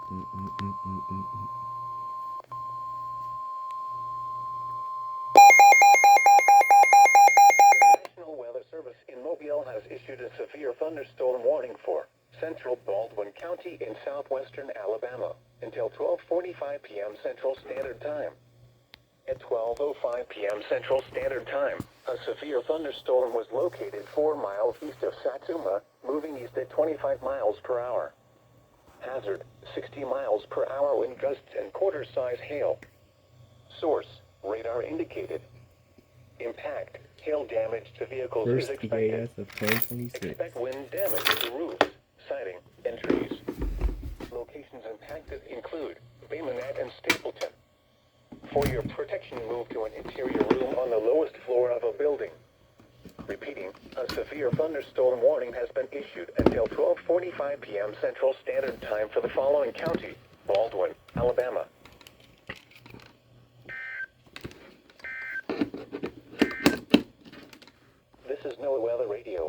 The National Weather Service in Mobile has issued a severe thunderstorm warning for central Baldwin County in southwestern Alabama until 12:45 p.m. Central Standard Time. At 12:05 p.m. Central Standard Time, a severe thunderstorm was located 4 miles east of Satsuma, moving east at 25 miles per hour. Hazard, 60 miles per hour wind gusts and quarter-size hail. Source, radar indicated. Impact, hail damage to vehicles is First expected. EAS of 2026. Expect wind damage to roofs, siding, and trees. Locations impacted include Bay Minette and Stapleton. For your protection, move to an interior room on the lowest floor of a building. Repeating, a severe thunderstorm warning has been issued until 12:45 p.m. Central Standard Time for the following county: Baldwin, Alabama. This is NOAA Weather Radio.